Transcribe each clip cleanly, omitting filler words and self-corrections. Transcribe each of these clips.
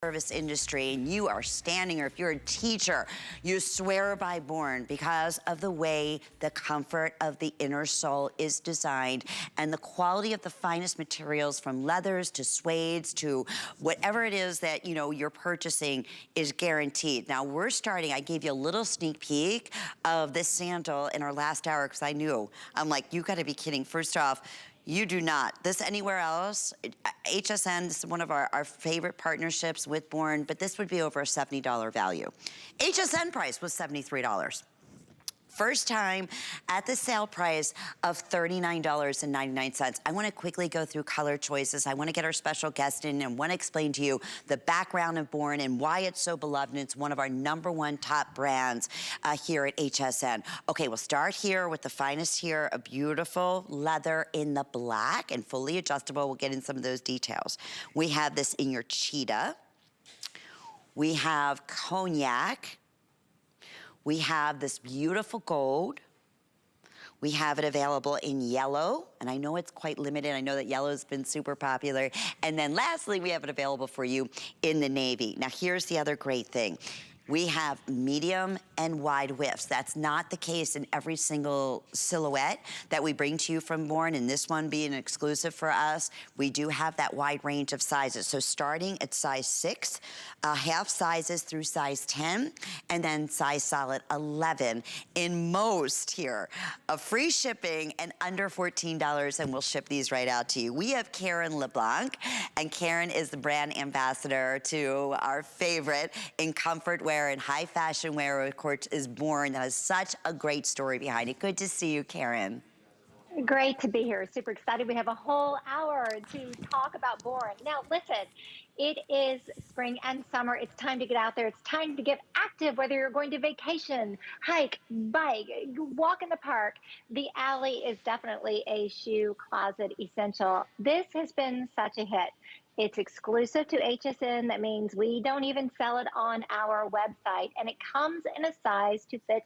service industry and you are standing, or if you're a teacher, you swear by Born because of the way the comfort of the inner sole is designed and the quality of the finest materials, from leathers to suedes to whatever it is that you're purchasing, is guaranteed. Now we're starting, I gave you a little sneak peek of this sandal in our last hour because I'm like, you gotta be kidding. First off, you do not. This anywhere else, HSN, this is one of our favorite partnerships with Born, but this would be over a $70 value. HSN price was $73. First time at the sale price of $39.99. I wanna quickly go through color choices. I wanna get our special guest in and wanna explain to you the background of Born and why it's so beloved, and it's one of our #1 top brands here at HSN. Okay, we'll start here with the finest here, a beautiful leather in the black and fully adjustable. We'll get in some of those details. We have this in your cheetah. We have cognac. We have this beautiful gold. We have it available in yellow, and I know it's quite limited. I know that yellow's been super popular. And then lastly, we have it available for you in the navy. Now here's the other great thing. We have medium and wide widths. That's not the case in every single silhouette that we bring to you from Born, and this one being exclusive for us, we do have that wide range of sizes. So starting at size 6, half sizes through size 10, and then size solid 11 in most here. Free shipping and under $14, and we'll ship these right out to you. We have Karen Leblanc, and Karen is the brand ambassador to our favorite in comfort wear and high fashion wear, of course, is Born. That has such a great story behind it. Good to see you, Karen. Great to be here. Super excited. We have a whole hour to talk about Born. Now, listen, it is spring and summer. It's time to get out there. It's time to get active, whether you're going to vacation, hike, bike, walk in the park. The Alli is definitely a shoe closet essential. This has been such a hit. It's exclusive to HSN. That means we don't even sell it on our website. And it comes in a size to fit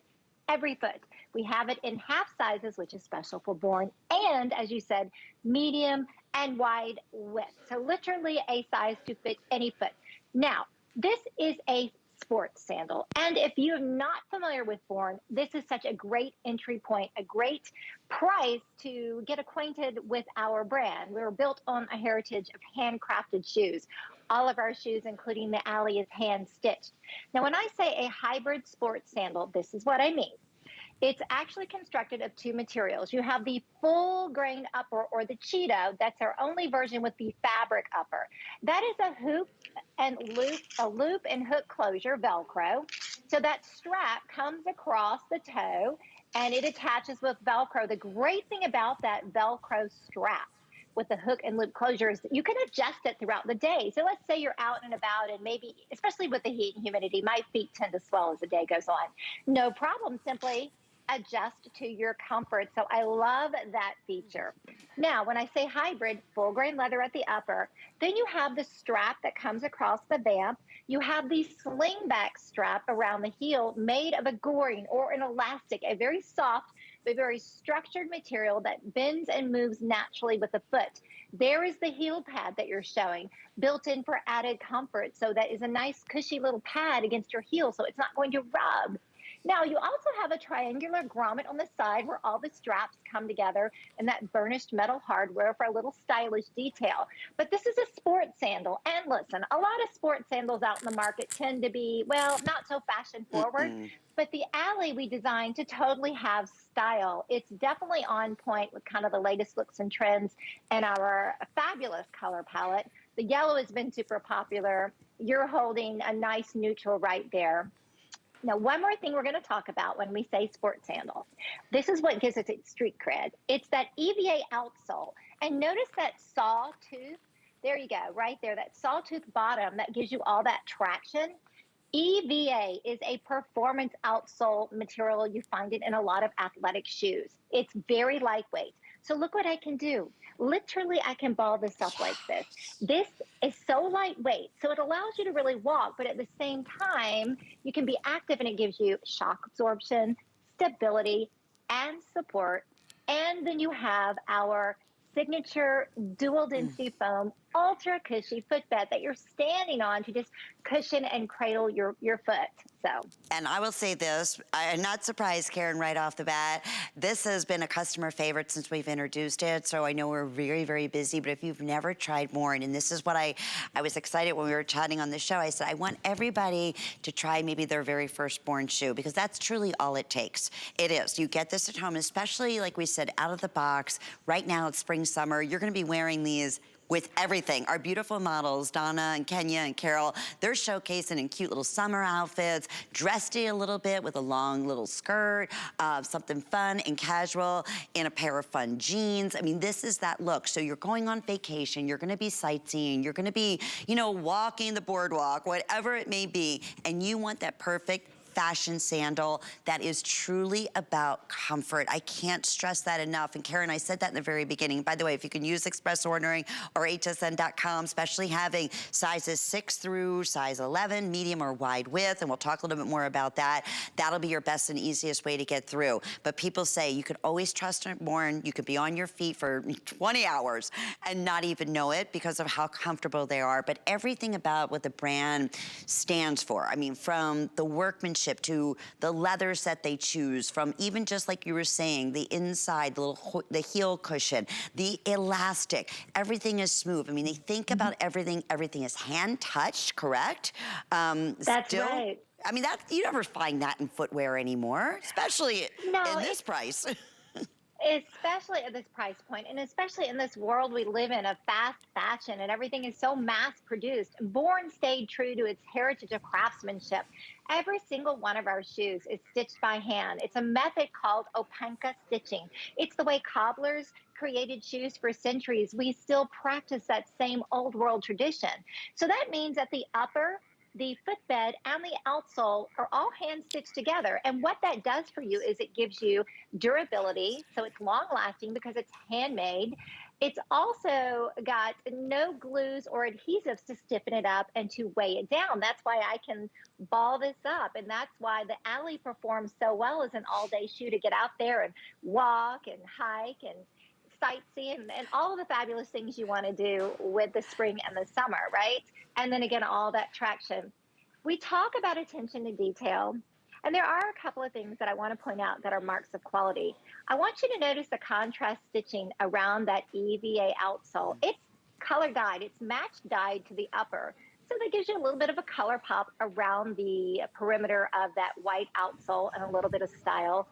every foot. We have it in half sizes, which is special for Born. And as you said, medium and wide width. So literally a size to fit any foot. Now, this is a sports sandal. And if you're not familiar with Born, this is such a great entry point, a great price to get acquainted with our brand. We're built on a heritage of handcrafted shoes. All of our shoes, including the Alli, is hand stitched. Now, when I say a hybrid sports sandal, this is what I mean. It's actually constructed of 2 materials. You have the full grain upper, or the cheetah. That's our only version with the fabric upper. That is a hoop and loop and hook closure, Velcro. So that strap comes across the toe and it attaches with Velcro. The great thing about that Velcro strap with the hook and loop closure is that you can adjust it throughout the day. So let's say you're out and about and maybe, especially with the heat and humidity, my feet tend to swell as the day goes on. No problem, simply adjust to your comfort. So I love that feature. Now, when I say hybrid, full grain leather at the upper, then you have the strap that comes across the vamp. You have the slingback strap around the heel made of a goring or an elastic, a very soft but very structured material that bends and moves naturally with the foot. There is the heel pad that you're showing, built in for added comfort. So that is a nice cushy little pad against your heel so it's not going to rub. Now, you also have a triangular grommet on the side where all the straps come together and that burnished metal hardware for a little stylish detail. But this is a sports sandal. And listen, a lot of sports sandals out in the market tend to be, well, not so fashion forward. But the Alli we designed to totally have style. It's definitely on point with kind of the latest looks and trends and our fabulous color palette. The yellow has been super popular. You're holding a nice neutral right there. Now, one more thing we're going to talk about when we say sports sandal. This is what gives it its street cred. It's that Eva Outsole. And notice that sawtooth. There you go, right there. That sawtooth bottom that gives you all that traction. EVA is a performance outsole material. You find it in a lot of athletic shoes. It's very lightweight. So look what I can do. Literally, I can ball this up like this. This is so lightweight, so it allows you to really walk, but at the same time, you can be active and it gives you shock absorption, stability, and support. And then you have our signature dual density foam ultra cushy footbed that you're standing on to just cushion and cradle your foot. So. And I will say this, I'm not surprised, Karen, right off the bat. This has been a customer favorite since we've introduced it, so I know we're very, very busy, but if you've never tried Bourne, and this is what I was excited when we were chatting on the show, I said, I want everybody to try maybe their very first Bourne shoe, because that's truly all it takes. It is. You get this at home, especially, like we said, out of the box. Right now, it's spring, summer. You're gonna be wearing these with everything. Our beautiful models, Donna and Kenya and Carol, they're showcasing in cute little summer outfits, dressed a little bit with a long little skirt, something fun and casual, in a pair of fun jeans. I mean, this is that look. So you're going on vacation, you're gonna be sightseeing, you're gonna be, you know, walking the boardwalk, whatever it may be, and you want that perfect fashion sandal that is truly about comfort. I can't stress that enough. And Karen, I said that in the very beginning. By the way, if you can use express ordering or hsn.com, especially having sizes 6 through size 11, medium or wide width, and we'll talk a little bit more about that. That'll be your best and easiest way to get through. But people say you could always trust Bourne. You could be on your feet for 20 hours and not even know it because of how comfortable they are. But everything about what the brand stands for, I mean, from the workmanship to the leathers that they choose, from even just like you were saying, the inside, the heel cushion, the elastic, everything is smooth. I mean, they think about everything. Everything is hand touched, correct? That's right. I mean, you never find that in footwear anymore, especially No, in this price. especially at this price point, and especially in this world we live in of fast fashion and everything is so mass produced. Bourne stayed true to its heritage of craftsmanship. Every single one of our shoes is stitched by hand. It's a method called opanka stitching. It's the way cobblers created shoes for centuries. We still practice that same old world tradition. So that means that the upper, the footbed, and the outsole are all hand stitched together. And what that does for you is it gives you durability. So it's long lasting because it's handmade. It's also got no glues or adhesives to stiffen it up and to weigh it down. That's why I can ball this up. And that's why the Alli performs so well as an all day shoe to get out there and walk and hike and sightsee and all of the fabulous things you want to do with the spring and the summer, right? And then again, all that traction. We talk about attention to detail, and there are a couple of things that I want to point out that are marks of quality. I want you to notice the contrast stitching around that EVA outsole. It's color dyed, it's match dyed to the upper. So that gives you a little bit of a color pop around the perimeter of that white outsole and a little bit of style.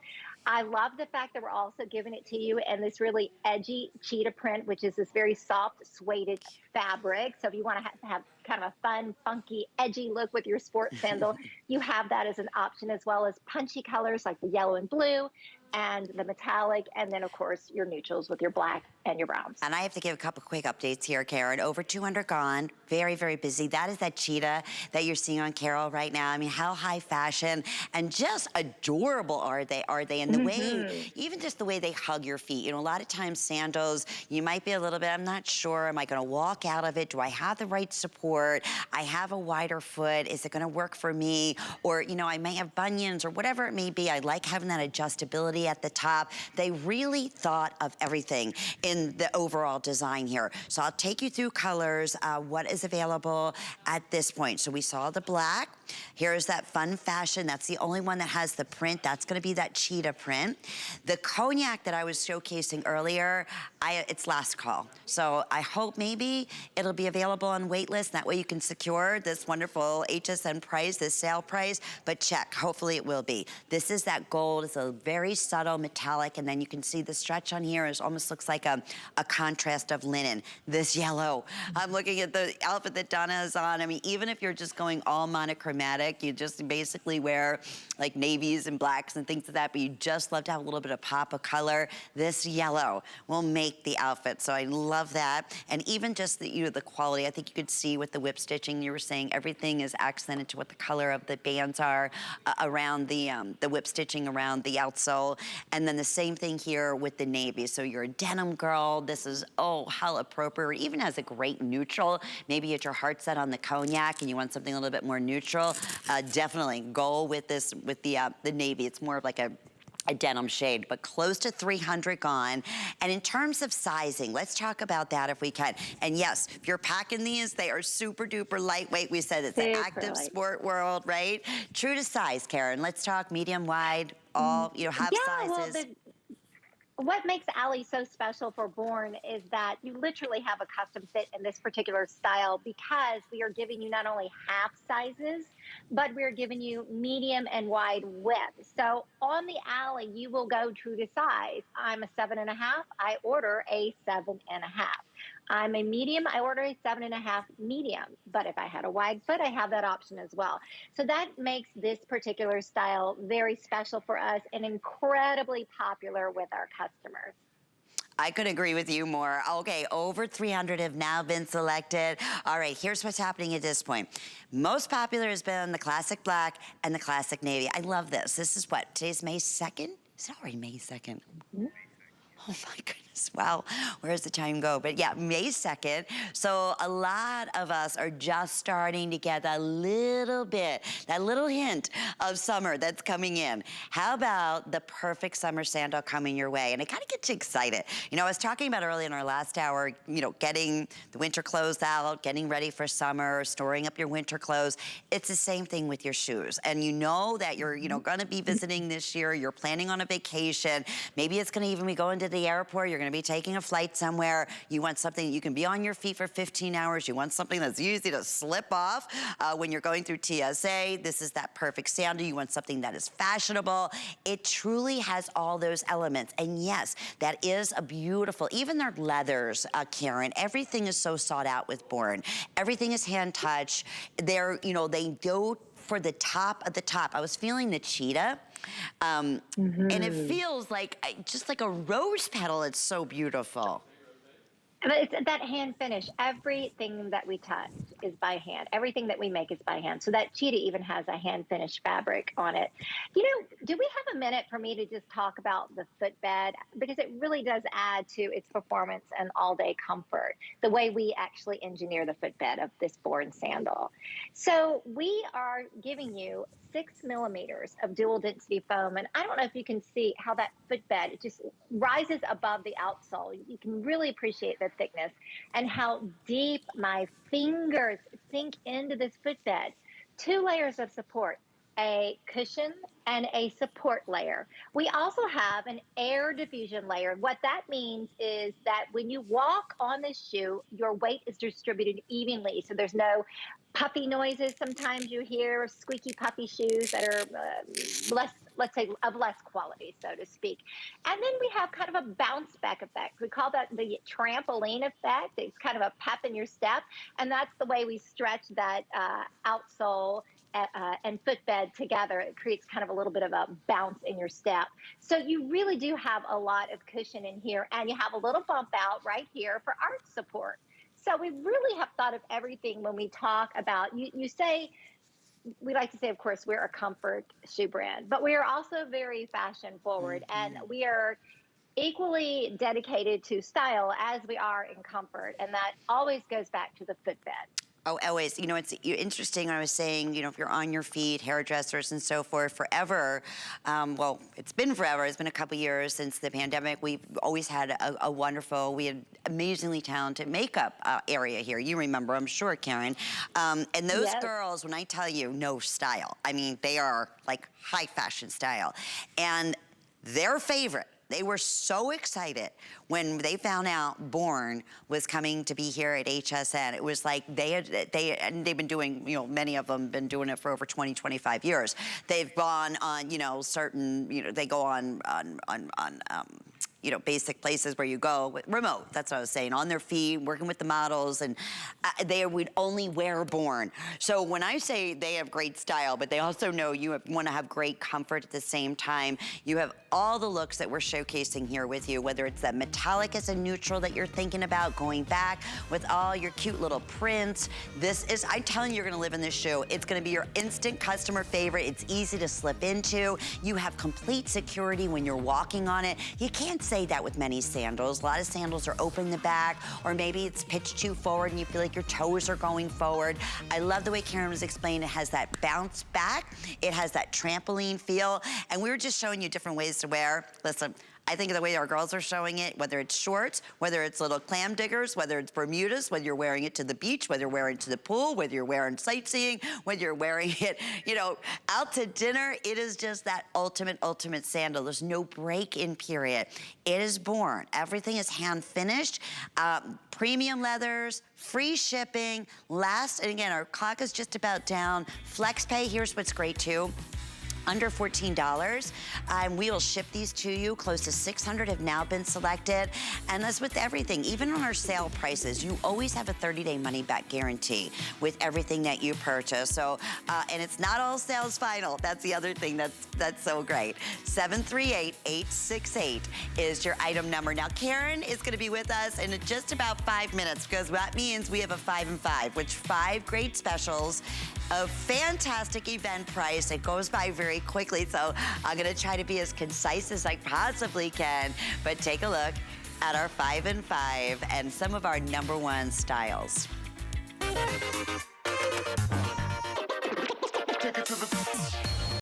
I love the fact that we're also giving it to you in this really edgy cheetah print, which is this very soft suede fabric. So if you want to have kind of a fun, funky, edgy look with your sports sandal, you have that as an option, as well as punchy colors like the yellow and blue and the metallic, and then of course your neutrals with your black and your browns. And I have to give a couple quick updates here, Karen. Over 200 gone, very, very busy. That is that cheetah that you're seeing on Carol right now. I mean, how high fashion and just adorable are they? And the way, even just the way they hug your feet. You know, a lot of times sandals, you might be a little bit, I'm not sure, am I gonna walk out of it? Do I have the right support? I have a wider foot, is it gonna work for me? Or, you know, I may have bunions or whatever it may be. I like having that adjustability at the top. They really thought of everything in the overall design here. So I'll take you through colors, what is available at this point. So we saw the black. Here's that fun fashion. That's the only one that has the print. That's gonna be that cheetah print. The cognac that I was showcasing earlier, it's last call. So I hope maybe it'll be available on waitlist. That way you can secure this wonderful HSN price, this sale price, but check, hopefully it will be. This is that gold, it's a very subtle metallic, and then you can see the stretch on here is almost looks like a contrast of linen. This yellow, I'm looking at the outfit that Donna is on. I mean, even if you're just going all monochromatic, you just basically wear like navies and blacks and things like that, but you just love to have a little bit of pop of color. This yellow will make the outfit, so I love that. And even just the, you know, the quality, I think you could see with the whip stitching, you were saying everything is accented to what the color of the bands are around the whip stitching around the outsole. And then the same thing here with the navy. So you're a denim girl, this is, oh, how appropriate. It even has a great neutral. Maybe it's your heart set on the cognac and you want something a little bit more neutral. Definitely go with this, with the navy. It's more of like a a denim shade, but close to 300 gone. And in terms of sizing, let's talk about that if we can. And yes, if you're packing these, they are super duper lightweight. We said it's an active sport world, right? True to size, Karen. Let's talk medium, wide, all, you know, have sizes. What makes Alli so special for Born is that you literally have a custom fit in this particular style because we are giving you not only half sizes, but we're giving you medium and wide width. So on the Alli, you will go true to size. I'm a 7.5. I order a 7.5. I'm a medium, I order a 7.5 medium. But if I had a wide foot, I have that option as well. So that makes this particular style very special for us and incredibly popular with our customers. I couldn't agree with you more. Okay, over 300 have now been selected. All right, here's what's happening at this point. Most popular has been the classic black and the classic navy. I love this. This is what, today's May 2nd? Is it already May 2nd? Mm-hmm. Oh my goodness, wow, where does the time go? But yeah, May 2nd. So a lot of us are just starting to get a little bit, that little hint of summer that's coming in. How about the perfect summer sandal coming your way? And it kind of gets you excited. You know, I was talking about earlier in our last hour, you know, getting the winter clothes out, getting ready for summer, storing up your winter clothes. It's the same thing with your shoes. And you know that you're, you know, gonna be visiting this year, you're planning on a vacation. Maybe it's gonna even be going to the airport, you're gonna be taking a flight somewhere, you want something you can be on your feet for 15 hours, you want something that's easy to slip off when you're going through TSA, this is that perfect sandal. You want something that is fashionable. It truly has all those elements. And yes, that is a beautiful, even their leathers, Karen, everything is so sought out with Born. Everything is hand touch. They're, you know, they go for the top of the top. I was feeling the cheetah. And it feels like just like a rose petal. It's so beautiful. But it's that hand finish. Everything that we touch is by hand. Everything that we make is by hand. So that cheetah even has a hand finished fabric on it. You know, do we have a minute for me to just talk about the footbed? Because it really does add to its performance and all day comfort, the way we actually engineer the footbed of this Born sandal. So we are giving you 6 millimeters of dual density foam. And I don't know if you can see how that footbed, it just rises above the outsole. You can really appreciate the thickness and how deep my fingers sink into this footbed. 2 layers of support, a cushion and a support layer. We also have an air diffusion layer. What that means is that when you walk on this shoe, your weight is distributed evenly. So there's no puffy noises. Sometimes you hear squeaky puffy shoes that are less, let's say, of less quality, so to speak. And then we have kind of a bounce back effect. We call that the trampoline effect. It's kind of a pep in your step. And that's the way we stretch that outsole and footbed together. It creates kind of a little bit of a bounce in your step. So you really do have a lot of cushion in here, and you have a little bump out right here for arch support. So we really have thought of everything when we talk about, you say, we like to say, of course, we're a comfort shoe brand, but we are also very fashion forward, and we are equally dedicated to style as we are in comfort. And that always goes back to the footbed. Oh, always. You know, it's interesting when I was saying, you know, if you're on your feet, hairdressers and so forth, forever, well, it's been forever. It's been a couple years since the pandemic. We've always had a wonderful, we had amazingly talented makeup area here. You remember, I'm sure, Karen. And those girls, when I tell you, no style. I mean, they are like high fashion style. And their favorite, they were so excited when they found out Born was coming to be here at HSN. It was like they've been doing, you know, many of them been doing it for over 20, 25 years. They've gone on, you know, certain, you know, they go on you know, basic places where you go, remote, that's what I was saying, on their feet, working with the models, and they would only wear Born. So when I say they have great style, but they also know you want to have great comfort at the same time, you have all the looks that we're showcasing here with you, whether it's that metallic as a neutral that you're thinking about going back with all your cute little prints. This is, I'm telling you, you're gonna live in this shoe. It's gonna be your instant customer favorite. It's easy to slip into. You have complete security when you're walking on it. You can't say that with many sandals. A lot of sandals are open in the back, or maybe it's pitched too forward and you feel like your toes are going forward. I love the way Karen was explaining. It has that bounce back. It has that trampoline feel. And we were just showing you different ways to wear. Listen, I think of the way our girls are showing it, whether it's shorts, whether it's little clam diggers, whether it's Bermudas, whether you're wearing it to the beach, whether you're wearing it to the pool, whether you're wearing sightseeing, whether you're wearing it, you know, out to dinner. It is just that ultimate, ultimate sandal. There's no break-in period. It is born. Everything is hand finished. Premium leathers, free shipping, and again, our clock is just about down. Flex pay, here's what's great too. Under $14, we will ship these to you. Close to 600 have now been selected. And that's with everything. Even on our sale prices, you always have a 30-day money-back guarantee with everything that you purchase. So, and it's not all sales final. That's the other thing that's so great. 738-868 is your item number. Now, Karen is gonna be with us in just about 5 minutes, because that means we have a 5 and 5, which 5 great specials, a fantastic event price. It goes by very quickly, so I'm gonna try to be as concise as I possibly can, but take a look at our 5 and 5 and some of our #1 styles. Take it to the